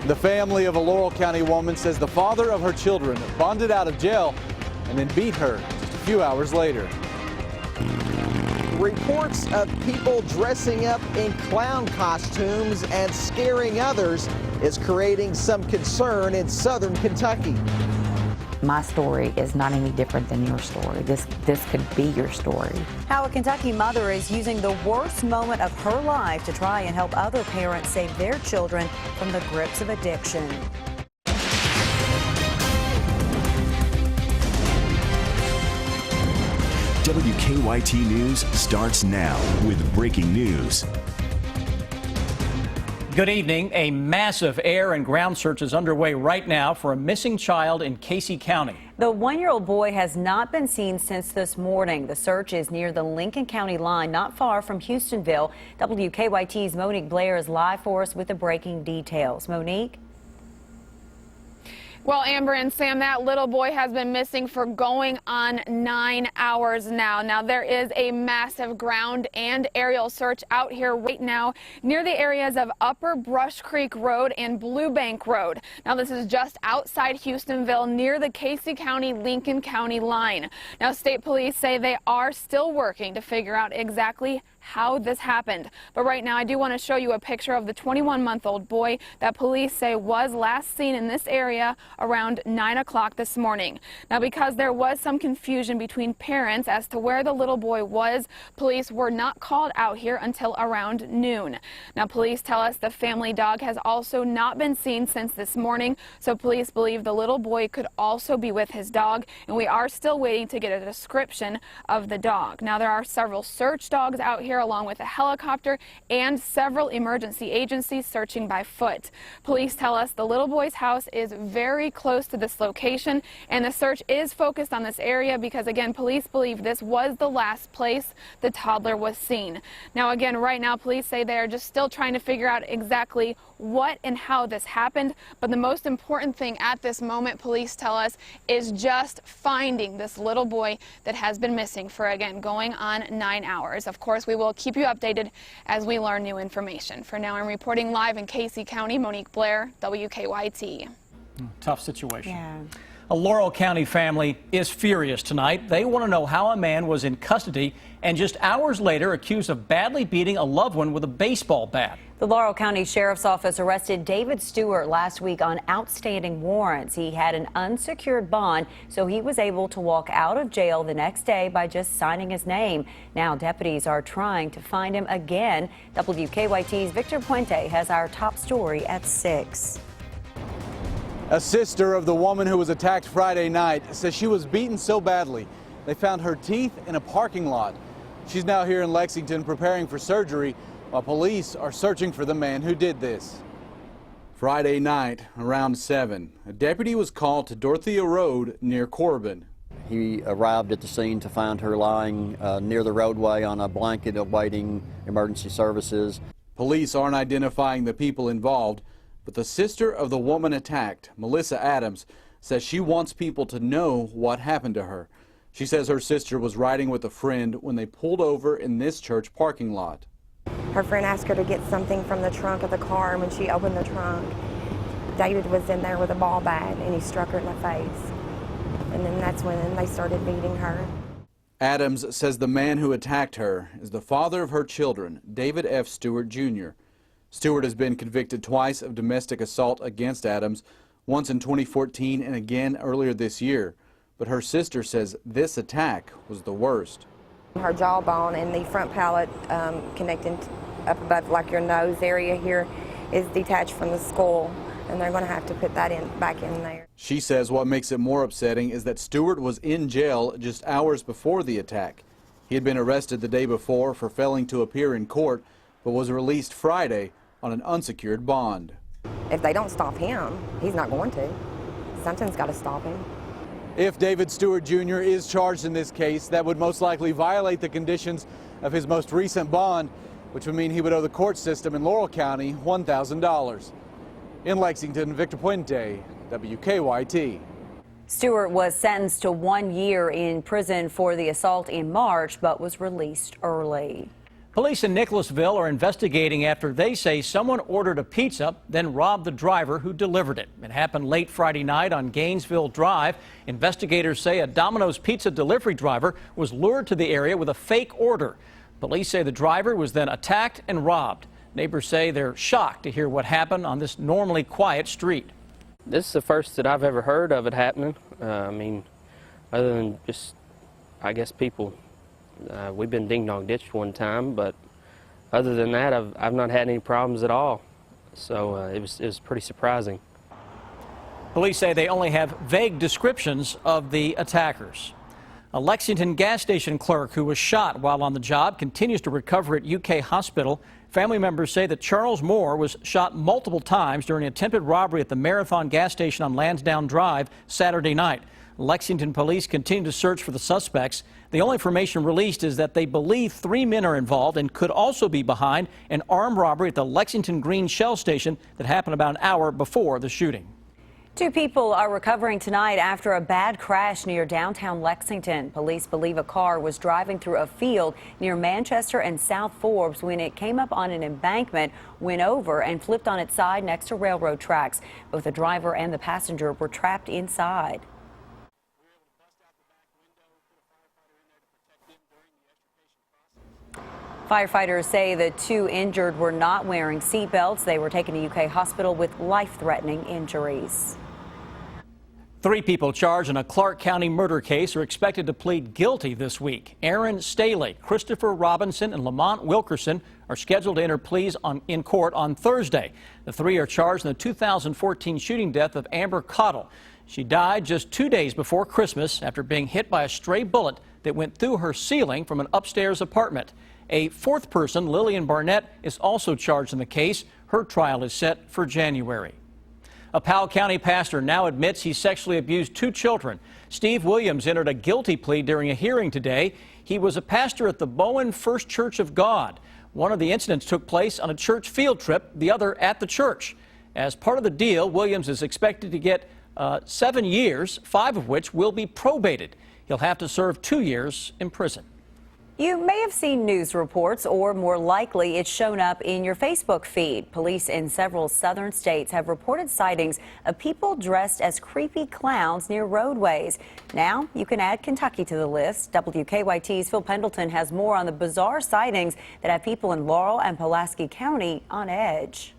The family of a Laurel County woman says the father of her children bonded out of jail and then beat her just a few hours later. Reports of people dressing up in clown costumes and scaring others is creating some concern in southern Kentucky. My story is not any different than your story. This could be your story. How a Kentucky mother is using the worst moment of her life to try and help other parents save their children from the grips of addiction. WKYT News starts now with breaking news. Good evening. A massive air and ground search is underway right now for a missing child in Casey County. The one-year-old boy has not been seen since this morning. The search is near the Lincoln County line, not far from Houstonville. WKYT's Monique Blair is live for us with the breaking details. Monique? Well, Amber and Sam, that little boy has been missing for going on 9 hours now. Now, there is a massive ground and aerial search out here right now near the areas of Upper Brush Creek Road and Blue Bank Road. Now, this is just outside Houstonville near the Casey County-Lincoln County line. Now, state police say they are still working to figure out exactly how this happened. But right now, I do want to show you a picture of the 21-month-old boy that police say was last seen in this area around 9 o'clock this morning. Now, because there was some confusion between parents as to where the little boy was, police were not called out here until around noon. Now, police tell us the family dog has also not been seen since this morning, so police believe the little boy could also be with his dog, and we are still waiting to get a description of the dog. Now, there are several search dogs out here along with a helicopter and several emergency agencies searching by foot. Police tell us the little boy's house is very close to this location, and the search is focused on this area because, again, police believe this was the last place the toddler was seen. Now, again, right now police say they are just still trying to figure out exactly what and how this happened, but the most important thing at this moment, police tell us, is just finding this little boy that has been missing for, again, going on 9 hours. Of course, we will keep you updated as we learn new information. For now, I'm reporting live in Casey County. Monique Blair, WKYT. Tough situation. Yeah. A Laurel County family is furious tonight. They want to know how a man was in custody and just hours later accused of badly beating a loved one with a baseball bat. The Laurel County Sheriff's Office arrested David Stewart last week on outstanding warrants. He had an unsecured bond, so he was able to walk out of jail the next day by just signing his name. Now deputies are trying to find him again. WKYT's Victor Puente has our top story at 6. A sister of the woman who was attacked Friday night says she was beaten so badly they found her teeth in a parking lot. She's now here in Lexington preparing for surgery while police are searching for the man who did this. Friday night around 7, a deputy was called to Dorothea Road near Corbin. He arrived at the scene to find her lying near the roadway on a blanket awaiting emergency services. Police aren't identifying the people involved, but the sister of the woman attacked, Melissa Adams, says she wants people to know what happened to her. She says her sister was riding with a friend when they pulled over in this church parking lot. Her friend asked her to get something from the trunk of the car, and when she opened the trunk, David was in there with a ball bat, and he struck her in the face. And then that's when they started beating her. Adams says the man who attacked her is the father of her children, David F. Stewart, Jr. Stewart has been convicted twice of domestic assault against Adams, once in 2014 and again earlier this year. But her sister says this attack was the worst. Her jawbone and the front palate connecting up above, like your nose area here, is detached from the skull, and they're going to have to put that back in there. She says what makes it more upsetting is that Stewart was in jail just hours before the attack. He had been arrested the day before for failing to appear in court, but was released Friday on an unsecured bond. If they don't stop him, he's not going to. Something's got to stop him. If David Stewart Jr. is charged in this case, that would most likely violate the conditions of his most recent bond, which would mean he would owe the court system in Laurel County $1,000. In Lexington, Victor Puente, WKYT. Stewart was sentenced to 1 year in prison for the assault in March, but was released early. Police in Nicholasville are investigating after they say someone ordered a pizza, then robbed the driver who delivered it. It happened late Friday night on Gainesville Drive. Investigators say a Domino's pizza delivery driver was lured to the area with a fake order. Police say the driver was then attacked and robbed. Neighbors say they're shocked to hear what happened on this normally quiet street. This is the first that I've ever heard of it happening. I mean, other than just, I guess, people. We've been ding-dong ditched one time, but other than that, I've not had any problems at all. So it was pretty surprising. Police say they only have vague descriptions of the attackers. A Lexington gas station clerk who was shot while on the job continues to recover at UK Hospital. Family members say that Charles Moore was shot multiple times during an attempted robbery at the Marathon gas station on Lansdowne Drive Saturday night. Lexington police continue to search for the suspects. The only information released is that they believe 3 men are involved and could also be behind an armed robbery at the Lexington Green Shell Station that happened about an hour before the shooting. 2 people are recovering tonight after a bad crash near downtown Lexington. Police believe a car was driving through a field near Manchester and South Forbes when it came up on an embankment, went over, and flipped on its side next to railroad tracks. Both the driver and the passenger were trapped inside. Firefighters say the 2 injured were not wearing seatbelts. They were taken to UK Hospital with life-threatening injuries. 3 people charged in a Clark County murder case are expected to plead guilty this week. Aaron Staley, Christopher Robinson, and Lamont Wilkerson are scheduled to enter pleas in court on Thursday. The 3 are charged in the 2014 shooting death of Amber Cottle. She died just 2 days before Christmas after being hit by a stray bullet that went through her ceiling from an upstairs apartment. A 4th person, Lillian Barnett, is also charged in the case. Her trial is set for January. A Powell County pastor now admits he sexually abused 2 children. Steve Williams entered a guilty plea during a hearing today. He was a pastor at the Bowen First Church of God. One of the incidents took place on a church field trip, the other at the church. As part of the deal, Williams is expected to get 7 years, 5 of which will be probated. He'll have to serve 2 years in prison. You may have seen news reports, or more likely it's shown up in your Facebook feed. Police in several southern states have reported sightings of people dressed as creepy clowns near roadways. Now you can add Kentucky to the list. WKYT's Phil Pendleton has more on the bizarre sightings that have people in Laurel and Pulaski County on edge.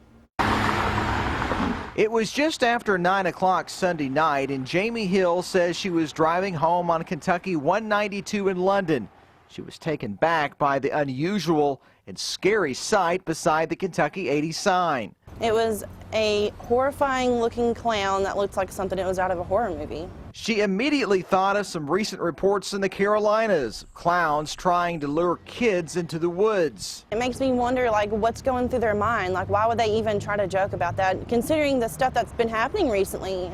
It was just after 9 o'clock Sunday night, and Jamie Hill says she was driving home on Kentucky 192 in London. She was taken back by the unusual and scary sight beside the Kentucky 80 sign. It was a horrifying looking clown that looked like something that was out of a horror movie. She immediately thought of some recent reports in the Carolinas, clowns trying to lure kids into the woods. It makes me wonder, like, what's going through their mind? Like, why would they even try to joke about that? Considering the stuff that's been happening recently,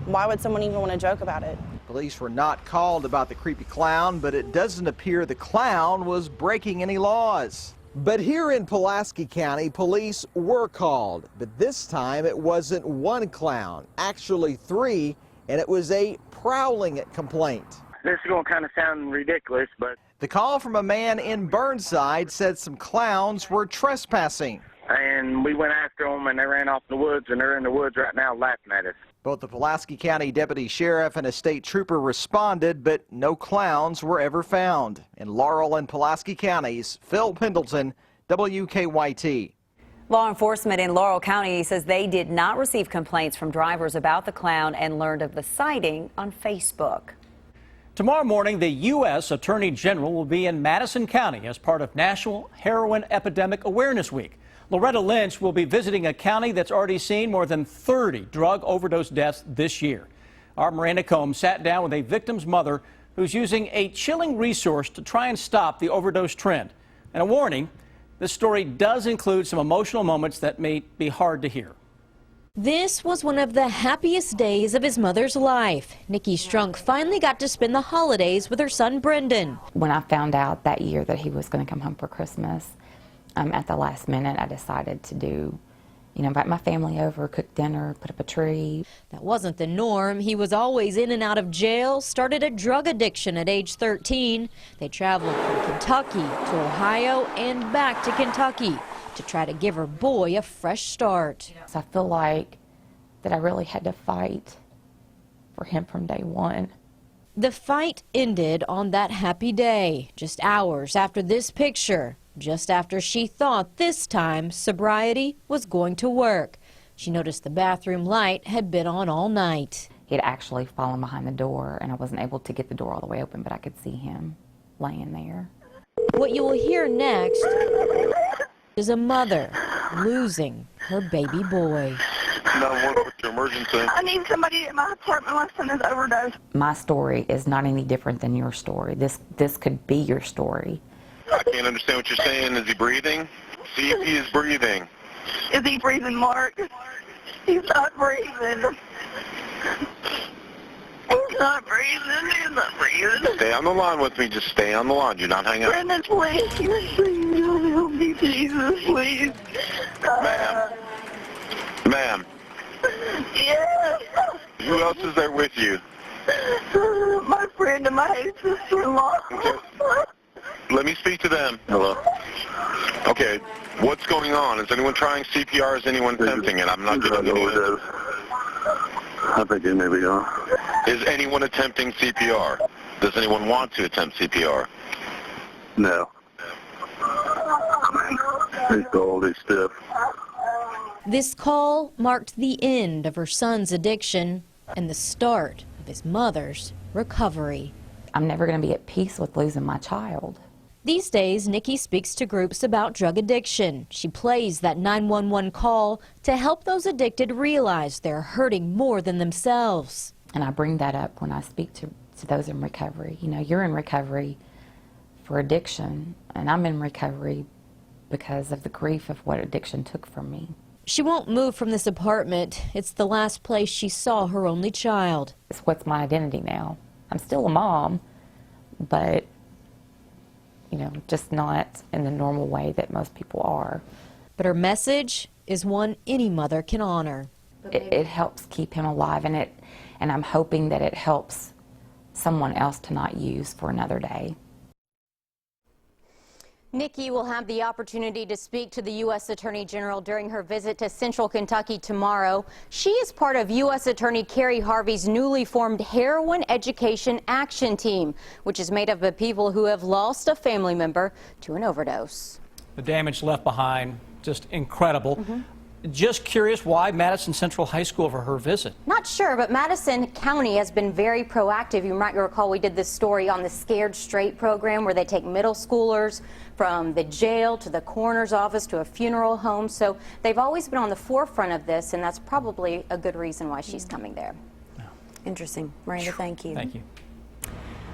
why would someone even want to joke about it? Police were not called about the creepy clown, but it doesn't appear the clown was breaking any laws. But here in Pulaski County, police were called, but this time it wasn't 1 clown, actually 3, and it was a prowling complaint. This is going to kind of sound ridiculous, but the call from a man in Burnside said some clowns were trespassing. And we went after them, and they ran off in the woods, and they're in the woods right now laughing at us. Both the Pulaski County Deputy Sheriff and a state trooper responded, but no clowns were ever found. In Laurel and Pulaski Counties, Phil Pendleton, WKYT. Law enforcement in Laurel County says they did not receive complaints from drivers about the clown and learned of the sighting on Facebook. Tomorrow morning, the U.S. Attorney General will be in Madison County as part of National Heroin Epidemic Awareness Week. Loretta Lynch will be visiting a county that's already seen more than 30 drug overdose deaths this year. Our Miranda Combs sat down with a victim's mother who's using a chilling resource to try and stop the overdose trend. And a warning, this story does include some emotional moments that may be hard to hear. This was one of the happiest days of his mother's life. Nikki Strunk finally got to spend the holidays with her son Brendan. When I found out that year that he was going to come home for Christmas, at the last minute I decided to do You know, invite my family over, cook dinner, put up a tree. That wasn't the norm. He was always in and out of jail, started a drug addiction at age 13. They traveled from Kentucky to Ohio and back to Kentucky to try to give her boy a fresh start. So I feel like that I really had to fight for him from day one. The fight ended on that happy day, just hours after this picture, just after she thought this time sobriety was going to work. She noticed the bathroom light had been on all night. He had actually fallen behind the door, and I wasn't able to get the door all the way open, but I could see him laying there. What you will hear next is a mother losing her baby boy. What's your emergency? I need somebody at my apartment. My son is overdosed. My story is not any different than your story. This could be your story. I can't understand what you're saying. Is he breathing? See if he is breathing. Is he breathing, Mark? He's not breathing. He's not breathing. He's not breathing. Stay on the line with me. Just stay on the line. Do not hang up. Brendan, please. Please help me, Jesus, please. Ma'am. Yes. Who else is there with you? My friend and my sister-in-law. Okay. Let me speak to them. Hello. Okay. What's going on? Is anyone trying CPR? Is anyone attempting it? I'm not getting any. I think it may be on. Is anyone attempting CPR? Does anyone want to attempt CPR? No. He's cold. He's stiff. This call marked the end of her son's addiction and the start of his mother's recovery. I'm never going to be at peace with losing my child. These days, Nikki speaks to groups about drug addiction. She plays that 911 call to help those addicted realize they're hurting more than themselves. And I bring that up when I speak to those in recovery. You know, you're in recovery for addiction, and I'm in recovery because of the grief of what addiction took from me. She won't move from this apartment. It's the last place she saw her only child. It's what's my identity now. I'm still a mom, but, you know, just not in the normal way that most people are. But her message is one any mother can honor. It helps keep him alive, and I'm hoping that it helps someone else to not use for another day. Nikki will have the opportunity to speak to the U.S. Attorney General during her visit to Central Kentucky tomorrow. She is part of U.S. Attorney Kerry Harvey's newly formed Heroin Education Action Team, which is made up of people who have lost a family member to an overdose. The damage left behind, just incredible. Just curious why Madison Central High School for her visit. Not sure, but Madison County has been very proactive. You might recall we did this story on the Scared Straight program where they take middle schoolers from the jail to the coroner's office to a funeral home. So they've always been on the forefront of this, and that's probably a good reason why she's coming there. Interesting. Miranda, thank you. Thank you.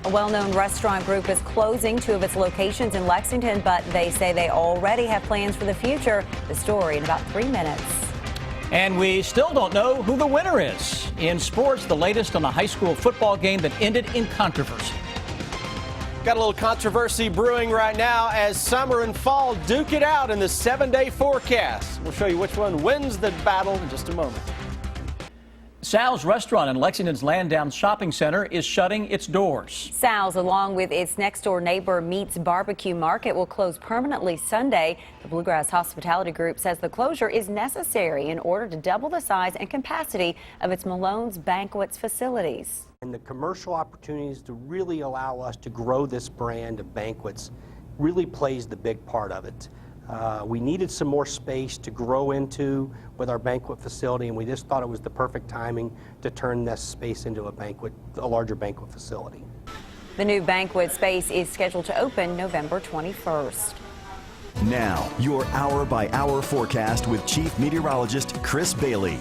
A well-known restaurant group is closing 2 of its locations in Lexington, but they say they already have plans for the future. The story in about 3 minutes. And we still don't know who the winner is. In sports, the latest on a high school football game that ended in controversy. Got a little controversy brewing right now as summer and fall duke it out in the 7-day forecast. We'll show you which one wins the battle in just a moment. Sal's restaurant in Lexington's Landown Shopping Center is shutting its doors. Sal's, along with its next-door neighbor Meats Barbecue Market, will close permanently Sunday. The Bluegrass Hospitality Group says the closure is necessary in order to double the size and capacity of its Malone's Banquets facilities. And the commercial opportunities to really allow us to grow this brand of banquets really plays the big part of it. We needed some more space to grow into with our banquet facility, and we just thought it was the perfect timing to turn this space into a larger banquet facility. The new banquet space is scheduled to open November 21st. Now, your hour-by-hour forecast with Chief Meteorologist Chris Bailey.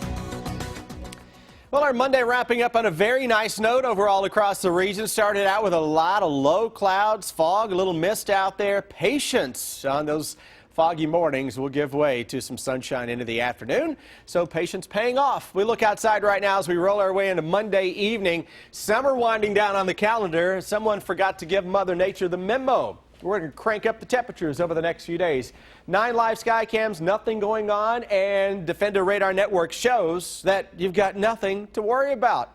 Well, our Monday wrapping up on a very nice note overall across the region. Started out with a lot of low clouds, fog, a little mist out there. Patience on those foggy mornings will give way to some sunshine into the afternoon, so patience paying off. We look outside right now as we roll our way into Monday evening. Summer winding down on the calendar. Someone forgot to give Mother Nature the memo. We're going to crank up the temperatures over the next few days. 9 live sky cams, nothing going on, and Defender Radar Network shows that you've got nothing to worry about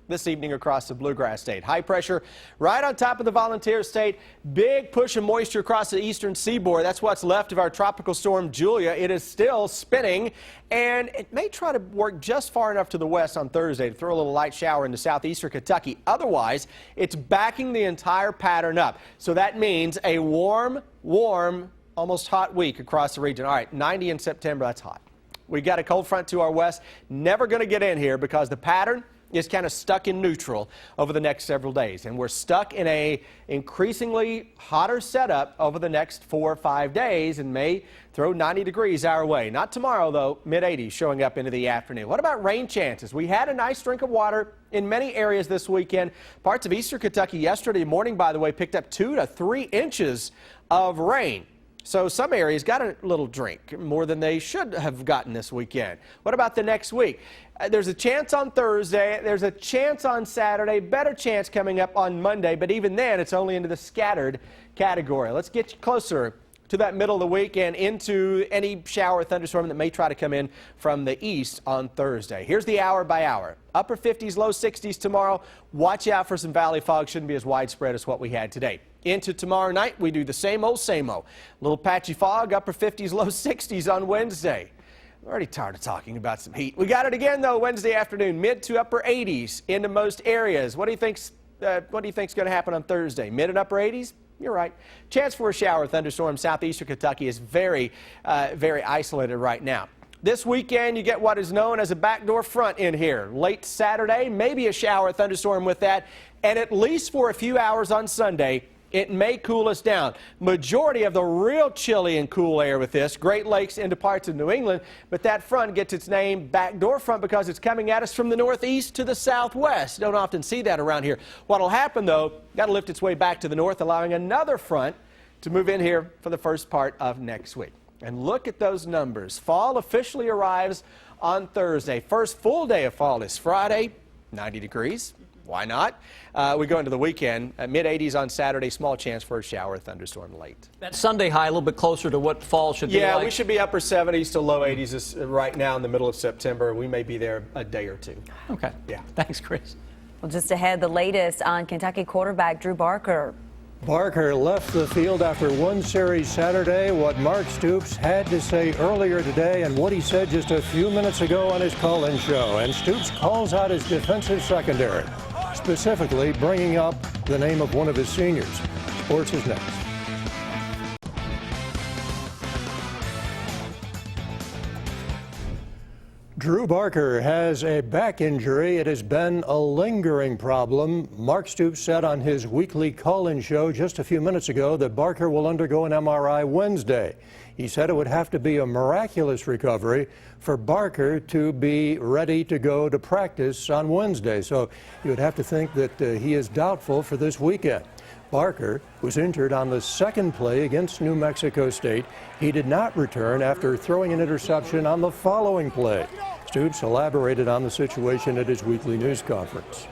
this evening across the Bluegrass State. High pressure right on top of the Volunteer State. Big push of moisture across the eastern seaboard. That's what's left of our tropical storm Julia. It is still spinning, and it may try to work just far enough to the west on Thursday to throw a little light shower into southeastern Kentucky. Otherwise, it's backing the entire pattern up. So that means a warm, almost hot week across the region. All right, 90 in September, that's hot. We got a cold front to our west. Never going to get in here because the pattern is kind of stuck in neutral over the next several days, and we're stuck in a increasingly hotter setup over the next 4 or 5 days, and may throw 90 degrees our way. Not tomorrow though, mid-80s showing up into the afternoon. What about rain chances? We had a nice drink of water in many areas this weekend. Parts of eastern Kentucky yesterday morning, by the way, picked up 2 to 3 inches of rain. So some areas got a little drink, more than they should have gotten this weekend. What about the next week? There's a chance on Thursday, there's a chance on Saturday, better chance coming up on Monday, but even then it's only into the scattered category. Let's get you closer to that middle of the week and into any shower or thunderstorm that may try to come in from the east on Thursday. Here's the hour by hour. Upper 50s, low 60s tomorrow. Watch out for some valley fog. Shouldn't be as widespread as what we had today. Into tomorrow night, we do the same old, same old. Little patchy fog, upper 50s, low 60s on Wednesday. I'm already tired of talking about some heat. We got it again, though, Wednesday afternoon, mid to upper 80s into most areas. What do you think's going to happen on Thursday? Mid and upper 80s? You're right. Chance for a shower thunderstorm southeastern Kentucky is very isolated right now. This weekend, you get what is known as a backdoor front in here. Late Saturday, maybe a shower thunderstorm with that, and at least for a few hours on Sunday, it may cool us down. Majority of the real chilly and cool air with this, Great Lakes into parts of New England, but that front gets its name backdoor front because it's coming at us from the northeast to the southwest. Don't often see that around here. What'll happen though, that'll lift its way back to the north, allowing another front to move in here for the first part of next week. And look at those numbers. Fall officially arrives on Thursday. First full day of fall is Friday, 90 degrees. Why not? We go into the weekend, mid-80s on Saturday, small chance for a shower thunderstorm late. That Sunday high a little bit closer to what fall should be like. Yeah, we should be upper 70s to low 80s right now in the middle of September. We may be there a day or two. Okay. Yeah. Thanks, Chris. Well, just ahead, the latest on Kentucky quarterback Drew Barker. Barker left the field after one series Saturday. What Mark Stoops had to say earlier today and what he said just a few minutes ago on his call-in show. And Stoops calls out his defensive secondary, specifically bringing up the name of one of his seniors. Sports is next. Drew Barker has a back injury. It has been a lingering problem. Mark Stoops said on his weekly call-in show just a few minutes ago that Barker will undergo an MRI Wednesday. He said it would have to be a miraculous recovery for Barker to be ready to go to practice on Wednesday. So you would have to think that he is doubtful for this weekend. Barker was injured on the second play against New Mexico State. He did not return after throwing an interception on the following play. Stoops elaborated on the situation at his weekly news conference.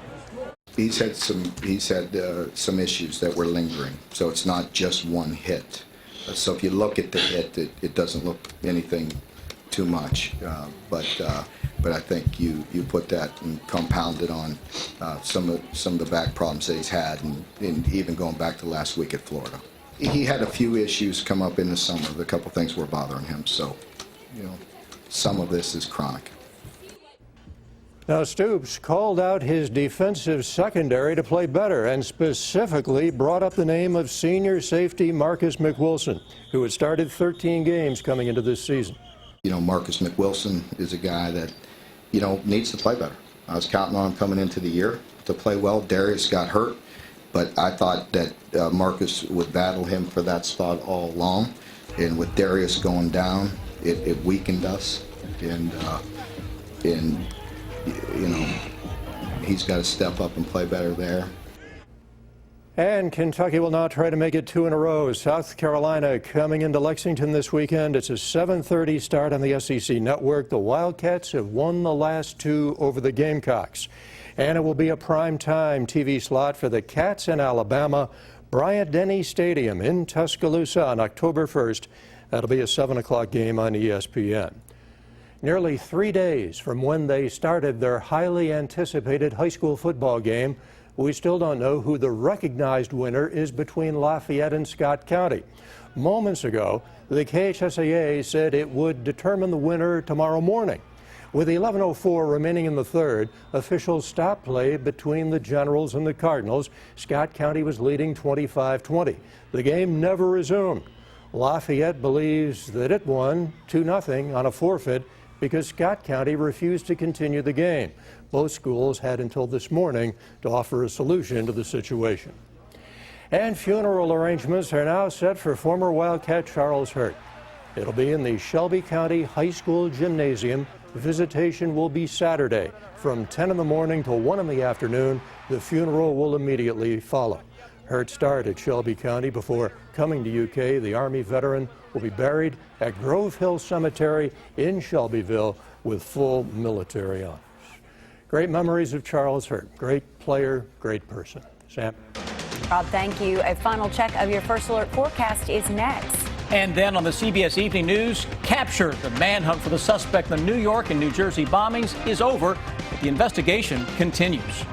He's had some issues that were lingering, so it's not just one hit. So if you look at the hit, it doesn't look anything too much, but I think you put that and compound it on some of the back problems that he's had, and even going back to last week at Florida. He had a few issues come up in the summer. A couple things were bothering him, so some of this is chronic. Now, Stoops called out his defensive secondary to play better and specifically brought up the name of senior safety Marcus McWilson, who had started 13 games coming into this season. Marcus McWilson is a guy that, needs to play better. I was counting on him coming into the year to play well. Darius got hurt, but I thought that Marcus would battle him for that spot all along. And with Darius going down, it weakened us. And he's got to step up and play better there. And Kentucky will now try to make it 2 in a row. South Carolina coming into Lexington this weekend. It's a 7:30 start on the SEC network. The Wildcats have won the last 2 over the Gamecocks. And it will be a prime time TV slot for the Cats in Alabama. Bryant-Denny Stadium in Tuscaloosa on October 1st. That'll be a 7 o'clock game on ESPN. Nearly 3 days from when they started their highly anticipated high school football game, we still don't know who the recognized winner is between Lafayette and Scott County. Moments ago, the KHSAA said it would determine the winner tomorrow morning. With 11:04 remaining in the third, officials stopped play between the Generals and the Cardinals. Scott County was leading 25-20. The game never resumed. Lafayette believes that it won 2-0 on a forfeit because Scott County refused to continue the game. Both schools had until this morning to offer a solution to the situation. And funeral arrangements are now set for former Wildcat Charles Hurt. It'll be in the Shelby County High School Gymnasium. Visitation will be Saturday from 10 in the morning till 1 in the afternoon. The funeral will immediately follow. Hurt started at Shelby County before coming to UK. The Army veteran will be buried at Grove Hill Cemetery in Shelbyville with full military honors. Great memories of Charles Hurt. Great player, great person. Sam? Rob, thank you. A final check of your First Alert forecast is next. And then on the CBS Evening News, captured. The manhunt for the suspect in the New York and New Jersey bombings is over, but the investigation continues.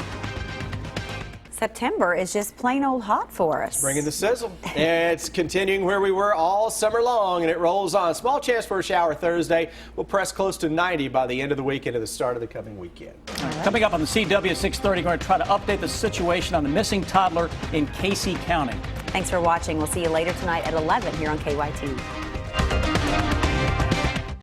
September is just plain old hot for us. Bringing the sizzle. It's continuing where we were all summer long, and it rolls on. Small chance for a shower Thursday. We'll press close to 90 by the end of the weekend and the start of the coming weekend. Coming up on the CW 630, going to try to update the situation on the missing toddler in Casey County. Thanks for watching. We'll see you later tonight at 11 here on KYT.